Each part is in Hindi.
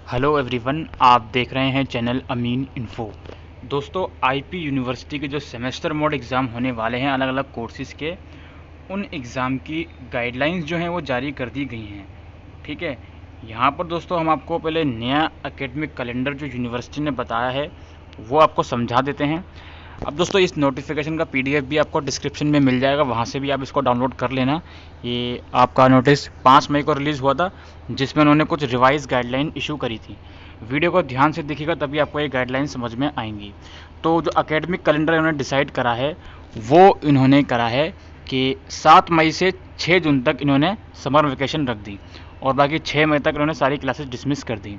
हेलो एवरीवन, आप देख रहे हैं चैनल अमीन इन्फो। दोस्तों, आईपी यूनिवर्सिटी के जो सेमेस्टर मोड एग्ज़ाम होने वाले हैं अलग अलग कोर्सेज़ के, उन एग्ज़ाम की गाइडलाइंस जो हैं वो जारी कर दी गई हैं। ठीक है, यहाँ पर दोस्तों हम आपको पहले नया एकेडमिक कैलेंडर जो यूनिवर्सिटी ने बताया है वो आपको समझा देते हैं। अब दोस्तों इस नोटिफिकेशन का पीडीएफ भी आपको डिस्क्रिप्शन में मिल जाएगा, वहाँ से भी आप इसको डाउनलोड कर लेना। ये आपका नोटिस 5 मई को रिलीज़ हुआ था, जिसमें उन्होंने कुछ रिवाइज गाइडलाइन इशू करी थी। वीडियो को ध्यान से देखिएगा तभी आपको ये गाइडलाइन समझ में आएंगी। तो जो एकेडमिक कैलेंडर इन्होंने डिसाइड करा है वो इन्होंने करा है कि 7 मई से 6 जून तक इन्होंने समर वेकेशन रख दी और बाकी 6 मई तक इन्होंने सारी क्लासेस डिसमिस कर दी।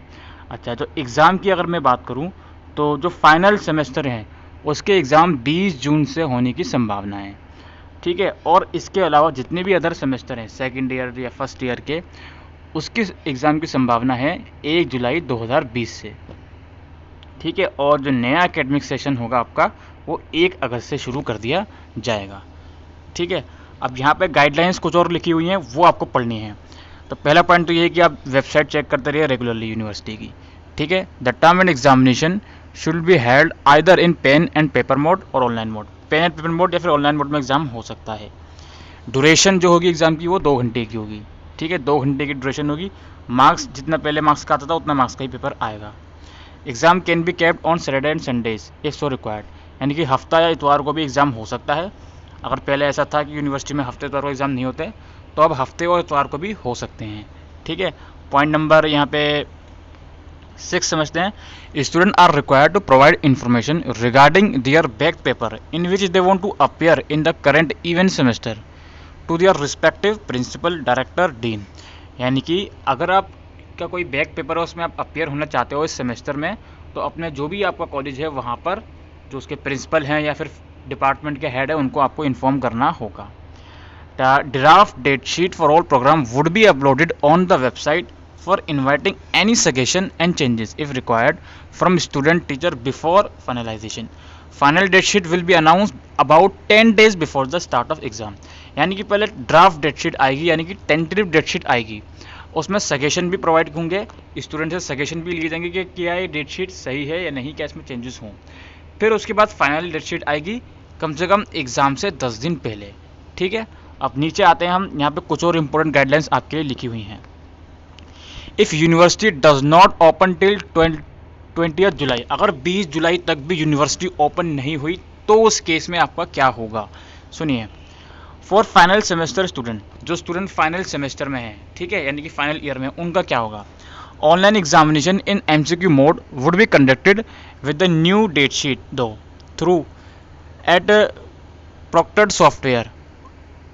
अच्छा, जो एग्ज़ाम की अगर मैं बात करूँ तो जो फाइनल सेमेस्टर हैं उसके एग्ज़ाम 20 जून से होने की संभावना है। ठीक है, और इसके अलावा जितने भी अदर सेमेस्टर हैं सेकंड ईयर या फर्स्ट ईयर के, उसके एग्ज़ाम की संभावना है 1 जुलाई 2020 से। ठीक है, और जो नया एकेडमिक सेशन होगा आपका वो 1 अगस्त से शुरू कर दिया जाएगा। ठीक है, अब यहाँ पे गाइडलाइंस कुछ और लिखी हुई हैं वो आपको पढ़नी है। तो पहला पॉइंट तो ये है कि आप वेबसाइट चेक करते रहिए रेगुलरली यूनिवर्सिटी की। ठीक है, the term end examination should be held either in pen and paper mode or online mode. Pen and paper mode या फिर ऑनलाइन मोड में एग्जाम हो सकता है। ड्यूरेशन जो होगी एग्जाम की वो 2 घंटे की होगी। ठीक है, 2 घंटे की ड्यूरेशन होगी। मार्क्स जितना पहले मार्क्स का आता था उतना मार्क्स का ही पेपर आएगा। Exam can be kept on Saturday and Sundays if so required, यानी कि हफ्ता या इतवार को भी एग्ज़ाम हो सकता है। अगर पहले ऐसा था कि यूनिवर्सिटी में हफ्ते इतवार को एग्ज़ाम नहीं होते, तो अब हफ्ते और इतवार को भी हो सकते हैं। ठीक है, पॉइंट नंबर यहाँ पे 6 समझते हैं। Student are required to provide information regarding their back paper in which they want to appear in the current event semester to their respective principal director dean. यानी कि अगर आप का कोई बैक पेपर है उसमें आप अपीयर होना चाहते हो इस सेमेस्टर में, तो अपने जो भी आपका कॉलेज है वहाँ पर जो उसके प्रिंसिपल हैं या फिर डिपार्टमेंट के हेड है उनको आपको इन्फॉर्म करना होगा। The draft date sheet for all program would be uploaded on the website for inviting any suggestion and changes if required from student teacher before finalization. Final date sheet will be announced about 10 days before the start of exam. यानी कि पहले ड्राफ्ट डेट शीट आएगी, यानी कि टेंटेटिव डेट शीट आएगी। उसमें सजेशन भी प्रोवाइड होंगे, स्टूडेंट से सजेशन भी लिए जाएंगे कि क्या ये डेट शीट सही है या नहीं, क्या इसमें चेंजेस हों। फिर उसके बाद फाइनल डेट शीट आएगी कम से कम एग्ज़ाम से 10 दिन पहले। ठीक है, अब नीचे आते हैं हम, यहाँ पे कुछ और इंपॉर्टेंट गाइडलाइंस आपके लिए लिखी हुई हैं। If university does not open till 20 जुलाई, अगर 20 जुलाई तक भी यूनिवर्सिटी ओपन नहीं हुई तो उस केस में आपका क्या होगा, सुनिए। फॉर फाइनल सेमेस्टर स्टूडेंट, जो स्टूडेंट फाइनल सेमेस्टर में है, ठीक है, यानी कि फाइनल ईयर में, उनका क्या होगा। Online examination in MCQ mode would be conducted with the new date sheet दो through at proctored software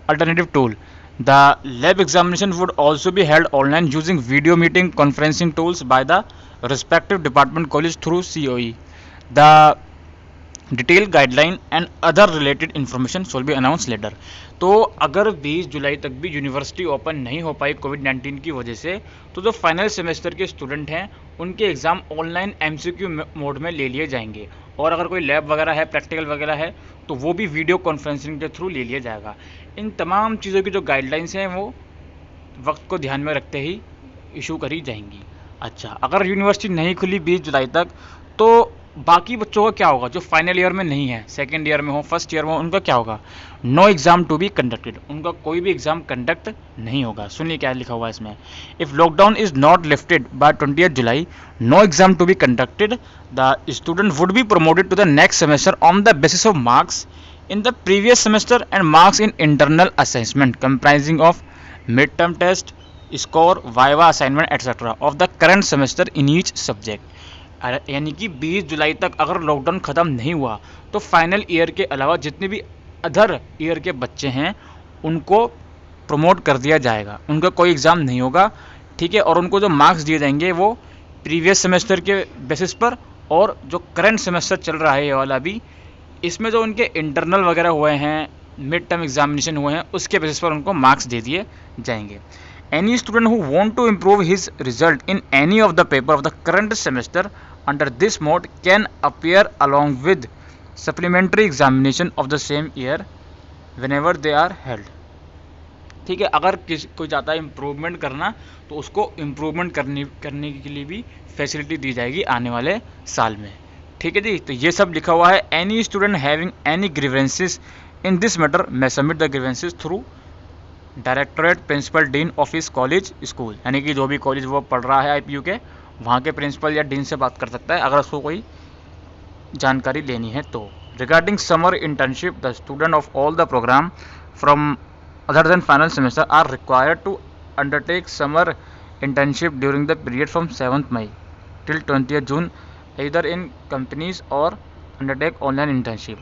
alternative tool. The lab examination would also be held online using video meeting conferencing tools by the respective department college through COE. The detail guideline and other related information will be announce later. तो अगर 20 जुलाई तक भी यूनिवर्सिटी ओपन नहीं हो पाई कोविड-19 की वजह से, तो जो फाइनल सेमेस्टर के स्टूडेंट हैं उनके एग्ज़ाम ऑनलाइन एमसीक्यू मोड में ले लिए जाएंगे, और अगर कोई लैब वगैरह है, प्रैक्टिकल वगैरह है, तो वो भी वीडियो कॉन्फ्रेंसिंग के थ्रू ले लिया जाएगा। इन तमाम चीज़ों की जो गाइडलाइंस हैं वो वक्त को ध्यान में रखते ही इशू करी जाएंगी। अच्छा, अगर यूनिवर्सिटी नहीं खुली 20 जुलाई तक, तो बाकी बच्चों का क्या होगा जो फाइनल ईयर में नहीं है, सेकेंड ईयर में हो, फर्स्ट ईयर में हो, उनका क्या होगा। No exam to be conducted, उनका कोई भी एग्जाम कंडक्ट नहीं होगा। सुनिए क्या लिखा हुआ है इसमें। If lockdown is not lifted by 20 July, no exam to be conducted, the student would be promoted to the next semester on the basis of marks in the previous semester and marks in internal assessment comprising of mid-term test, score, viva assignment etc. of the current semester in each subject. यानी कि 20 जुलाई तक अगर लॉकडाउन ख़त्म नहीं हुआ तो फाइनल ईयर के अलावा जितने भी अदर ईयर के बच्चे हैं उनको प्रमोट कर दिया जाएगा, उनका कोई एग्ज़ाम नहीं होगा। ठीक है, और उनको जो मार्क्स दिए जाएंगे वो प्रीवियस सेमेस्टर के बेसिस पर, और जो करंट सेमेस्टर चल रहा है ये वाला भी, इसमें जो उनके इंटरनल वगैरह हुए हैं, मिड टर्म एग्जामिनेशन हुए हैं, उसके बेसिस पर उनको मार्क्स दे दिए जाएंगे। Any student who want to improve his result in any of the paper of the current semester under this mode can appear along with supplementary examination of the same year whenever they are held. ठीक है। अगर कोई चाहता है इम्प्रूवमेंट करना तो उसको इम्प्रूवमेंट करने के लिए भी फैसिलिटी दी जाएगी आने वाले साल में। ठीक है जी, तो ये सब लिखा हुआ है। Any student having any grievances in this matter may submit the grievances through directorate principal dean office college school, यानी कि जो भी कॉलेज वो पढ़ रहा है IPU के, वहाँ के प्रिंसिपल या डीन से बात कर सकता है अगर उसको कोई जानकारी लेनी है तो। Regarding summer internship, the student of all the program from other than final semester are required to undertake summer internship during the period from 7th May till 20th June either in companies or undertake online internship.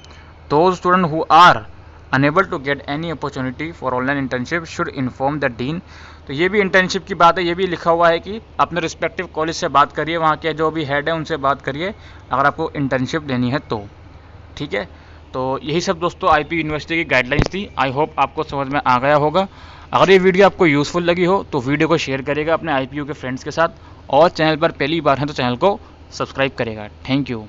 Those students who are unable to get any opportunity for online internship should inform the dean. तो ये भी इंटर्नशिप की बात है, ये भी लिखा हुआ है कि अपने रिस्पेक्टिव कॉलेज से बात करिए, वहाँ के जो भी हेड है उनसे बात करिए अगर आपको इंटर्नशिप लेनी है तो। ठीक है, तो यही सब दोस्तों IP यूनिवर्सिटी की गाइडलाइंस थी। आई होप आपको समझ में आ गया होगा। अगर ये वीडियो आपको यूज़फुल लगी हो तो वीडियो को शेयर करेगा अपने IPU के फ्रेंड्स के साथ, और चैनल पर पहली बार है तो चैनल को सब्सक्राइब करेगा। Thank you.